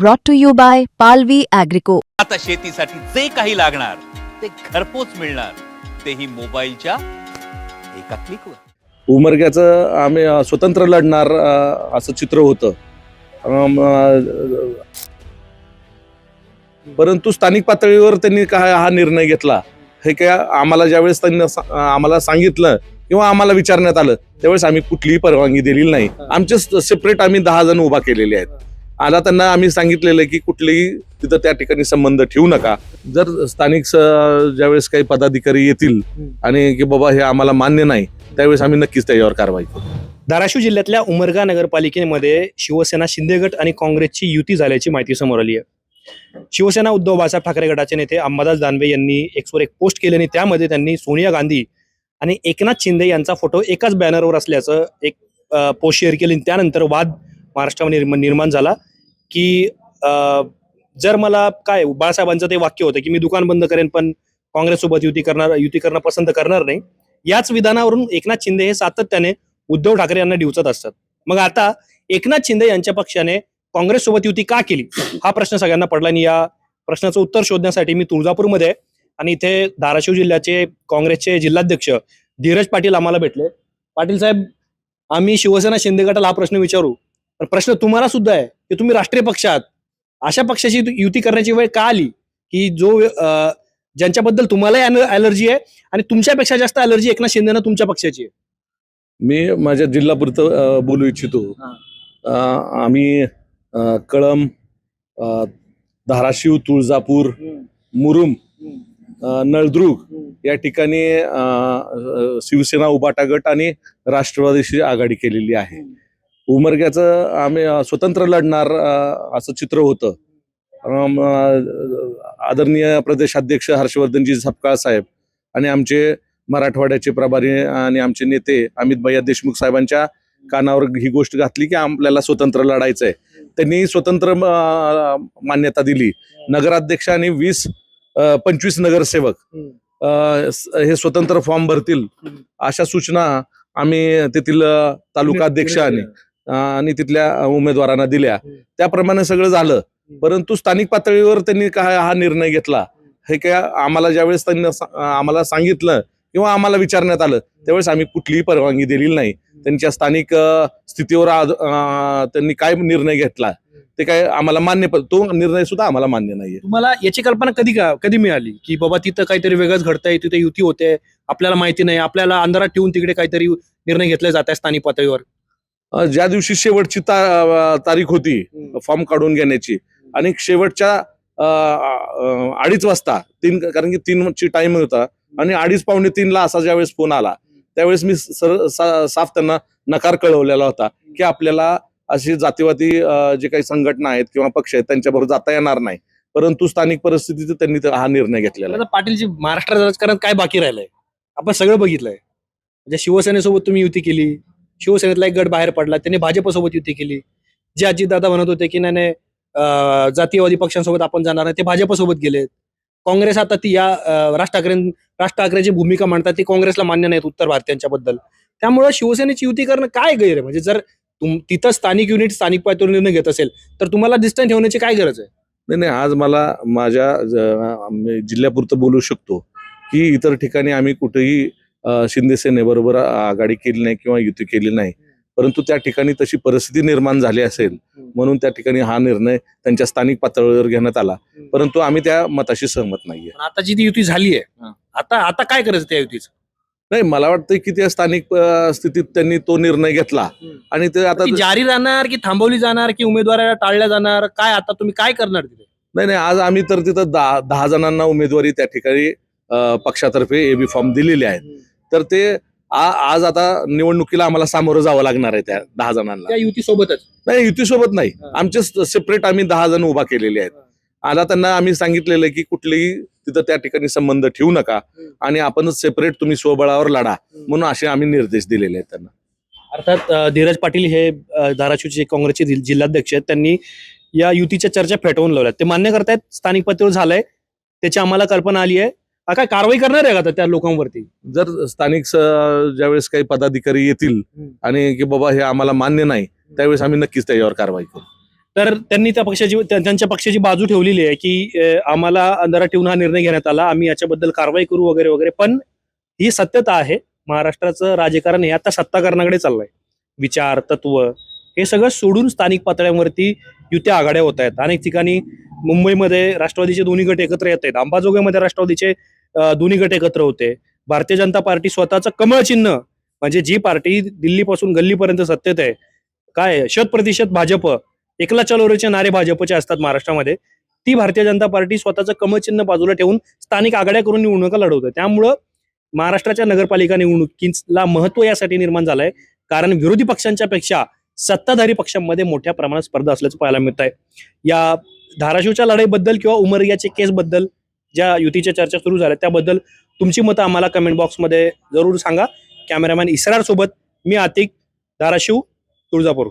brought to you by Palvi Agrico. आता शेतीसाठी जे काही लागणार ते घरपोच मिळणार, तेही मोबाईलच्या एका क्लिकवर. उमरग्याचं आम्ही स्वतंत्र लढणार असं चित्र होतं. परंतु स्थानिक पातळीवर त्यांनी काय हा निर्णय घेतला हे काय आम्हाला ज्यावेळेस त्यांनी आम्हाला सांगितलं किंवा आम्हाला विचारण्यात आलं त्यावेळेस आम्ही कुठलीही परवानगी दिलेली नाही. आमचे सेपरेट आम्ही 10 जण उभा केलेले आहेत. आता त्यांना आम्ही सांगितलेलं की कुठलेही तिथं त्या ठिकाणी संबंध ठेवू नका. जर स्थानिक ज्यावेळेस काही पदाधिकारी येतील आणि की बाबा हे आम्हाला मान्य नाही त्यावेळेस आम्ही नक्कीच त्याच्यावर कारवाई करू. धाराशिव जिल्ह्यातल्या उमरगा नगरपालिकेमध्ये शिवसेना शिंदे गट आणि काँग्रेसची युती झाल्याची माहिती समोर आली आहे. शिवसेना उद्धव बाळासाहेब ठाकरे गटाचे नेते अंबादास दानवे यांनी एक्सवर एक पोस्ट केली आणि त्यामध्ये त्यांनी सोनिया गांधी आणि एकनाथ शिंदे यांचा फोटो एकाच बॅनरवर असल्याचं एक पोस्ट शेअर केली. त्यानंतर वाद महाराष्ट्रामध्ये निर्माण झाला की जर मला काय बाळासाहेबांचं ते वाक्य होतं की मी दुकान बंद करेन पण काँग्रेससोबत युती करणं पसंत करणार नाही. याच विधानावरून एकनाथ शिंदे हे सातत्याने उद्धव ठाकरे यांना डिवचत असतात. मग आता एकनाथ शिंदे यांच्या पक्षाने काँग्रेससोबत युती का केली हा प्रश्न सगळ्यांना पडला आणि या प्रश्नाचं उत्तर शोधण्यासाठी मी तुळजापूरमध्ये आणि इथे धाराशिव जिल्ह्याचे काँग्रेसचे जिल्हाध्यक्ष धीरज पाटील आम्हाला भेटले. पाटील साहेब, आम्ही शिवसेना शिंदे गटाला हा प्रश्न विचारू, पण प्रश्न तुम्हाला सुद्धा आहे की तुम्ही राष्ट्रीय पक्ष आहात. अशा पक्षाची युती करण्याची वेळ का आली की ज्यांच्याबद्दल तुम्हाला अलर्जी आहे आणि तुमच्यापेक्षा जास्त अलर्जी एकनाथ शिंदेना तुमच्या पक्षाची आहे? मी माझ्या जिल्हापुरतं बोलू इच्छितो. आम्ही कळंब, धाराशिव, तुळजापूर, मुरुम, नळदुर्ग या ठिकाणी शिवसेना उबाटा गट आणि राष्ट्रवादीशी आघाडी केलेली आहे. उमरग्याचं आम्ही स्वतंत्र लढणार असं चित्र होतं. आदरणीय प्रदेशाध्यक्ष हर्षवर्धनजी सपकाळ साहेब आणि आमचे मराठवाड्याचे प्रभारी आणि आमचे नेते अमित भैया देशमुख साहेबांच्या कानावर ही गोष्ट घातली की आपल्याला स्वतंत्र लढायचं आहे. त्यांनी स्वतंत्र मान्यता दिली. नगराध्यक्ष आणि 25 नगरसेवक हे स्वतंत्र फॉर्म भरतील अशा सूचना आम्ही तेथील तालुका अध्यक्ष आणि तिथल्या उमेदवारांना दिल्या. त्याप्रमाणे सगळं झालं. परंतु स्थानिक पातळीवर त्यांनी काय हा निर्णय घेतला हे काय आम्हाला ज्यावेळेस त्यांनी आम्हाला सांगितलं किंवा आम्हाला विचारण्यात आलं त्यावेळेस आम्ही कुठलीही परवानगी दिलेली नाही. त्यांच्या स्थानिक स्थितीवर त्यांनी काय निर्णय घेतला ते काय आम्हाला तो निर्णय सुद्धा आम्हाला मान्य नाहीये. तुम्हाला याची कल्पना कधी मिळाली की बाबा तिथं काहीतरी वेगळंच घडतंय, तिथे युती होते, आपल्याला माहिती नाही, आपल्याला अंधारात ठेवून तिकडे काहीतरी निर्णय घेतले जात आहे स्थानिक पातळीवर? ज्या दिवशी शेवटची तारीख होती फॉर्म काढून घेण्याची आणि शेवटच्या 2:30 वाजता कारण की 3ची टाइम होता आणि 2:30-2:45 असा ज्यावेळेस फोन आला त्यावेळेस मी साफ त्यांना नकार कळवलेला होता की आपल्याला अशी जातीवादी जे काही संघटना आहेत किंवा पक्ष आहेत त्यांच्याबरोबर जाता येणार नाही. परंतु स्थानिक परिस्थितीत त्यांनी हा निर्णय घेतलेला. पाटीलजी, महाराष्ट्र राजकारणात काय बाकी राहिलंय? आपण सगळं बघितलंय. म्हणजे शिवसेनेसोबत तुम्ही युती केली, शिवसेनेतला एक गट बाहेर पडला, त्यांनी भाजपसोबत युती केली. जे अजितदादा म्हणत होते की नाही जातीयवादी पक्षांसोबत आपण जाणार नाही, ते भाजपसोबत गेलेत. काँग्रेस आता ती राज ठाकरेची भूमिका मांडतात ती काँग्रेसला मान्य नाहीत उत्तर भारतीयांच्या बद्दल. त्यामुळे शिवसेनेची युती करणं काय गैर आहे? म्हणजे जर तिथं स्थानिक युनिट स्थानिक पातळीवर निर्णय घेत असेल तर तुम्हाला डिस्टन्स ठेवण्याची काय गरज आहे? नाही, आज मला माझ्या जिल्ह्यापुरतं बोलू शकतो की इतर ठिकाणी आम्ही कुठेही शिंदे सेनेबरोबर आघाडी केली नाही किंवा युती केली नाही. परंतु त्या ठिकाणी तशी परिस्थिती निर्माण झाली असेल म्हणून त्या ठिकाणी हा निर्णय त्यांच्या स्थानिक पातळीवर घेण्यात आला. परंतु आम्ही त्या मताशी सहमत नाहीये. आता जी ती युती झाली आहे, आता काय करायचं त्या युतीचं? नाही, मला वाटतं की त्या स्थानिक स्थितीत त्यांनी तो निर्णय घेतला आणि ते आता जारी राहणार की थांबवली जाणार की उमेदवाराला टाळल्या जाणार, काय आता तुम्ही काय करणार तिथे? नाही, आज आम्ही तर तिथं 10 जणांना उमेदवारी त्या ठिकाणी पक्षातर्फे एबी फॉर्म दिलेले आहेत. तर ते आज आता निवडणुकीला आम्हाला सामोरं जावं लागणार आहे त्या 10 जणांना. त्या युतीसोबतच? नाही, युतीसोबत नाही. आमचे सेपरेट आम्ही 10 जण उभा केलेले आहेत. आता त्यांना आम्ही सांगितलेलं की कुठलेही तिथं त्या ठिकाणी संबंध ठेवू नका आणि आपण सेपरेट तुम्ही स्वबळावर लढा म्हणून असे आम्ही निर्देश दिलेले आहेत त्यांना. अर्थात धीरज पाटील हे धाराशिवचे काँग्रेसचे जिल्हाध्यक्ष आहेत. त्यांनी या युतीच्या चर्चा फेटवून लावल्यात. ते मान्य करतायत स्थानिक पातळीवर झालंय, त्याची आम्हाला कल्पना आली आहे. काय कारवाई करणार आहे का त्या लोकांवरती? जर स्थानिक ज्यावेळेस काही पदाधिकारी येतील आणि की बाबा हे आम्हाला मान्य नाही त्यावेळेस आम्ही नक्कीच त्याच्यावर कारवाई करू. तर त्यांनी त्यांच्या पक्षाची बाजू ठेवलेली आहे की आम्हाला अंधारात ठेवून हा निर्णय घेण्यात आला, आम्ही याच्याबद्दल कारवाई करू वगैरे वगैरे. पण ही सत्यता आहे, महाराष्ट्राचं राजकारण हे आता सत्ताकरणाकडे चाललंय. विचार, तत्व हे सगळं सोडून स्थानिक पातळ्यांवरती युत्या आघाड्या होत आहेत. अनेक ठिकाणी मुंबईमध्ये राष्ट्रवादीचे दोन्ही गट एकत्र येत आहेत. अंबाजोगाईमध्ये राष्ट्रवादीचे दोन्ही गट एकत्र होते. भारतीय जनता पार्टी स्वतःचं कमळ चिन्ह, म्हणजे जी पार्टी दिल्लीपासून गल्लीपर्यंत सत्तेत आहे, काय 100% भाजप, एकला चलोरेचे नारे भाजपचे असतात महाराष्ट्रामध्ये, ती भारतीय जनता पार्टी स्वतःचं कमळ चिन्ह बाजूला ठेवून स्थानिक आघाड्या करून निवडणुका लढवते. त्यामुळं महाराष्ट्राच्या नगरपालिका निवडणुकीला महत्व यासाठी निर्माण झालंय कारण विरोधी पक्षांच्या पेक्षा सत्ताधारी पक्षांमध्ये मोठ्या प्रमाणात स्पर्धा असल्याचं पाहायला मिळत आहे. या धाराशिवच्या लढाईबद्दल किंवा उमरग्याच्या केसबद्दल ज्या युतीच्या चर्चा सुरू झाल्या त्याबद्दल तुमची मतं आम्हाला कमेंट बॉक्समध्ये जरूर सांगा. कॅमेरामॅन इसरार सोबत मी आतिक, धाराशिव, तुळजापूर.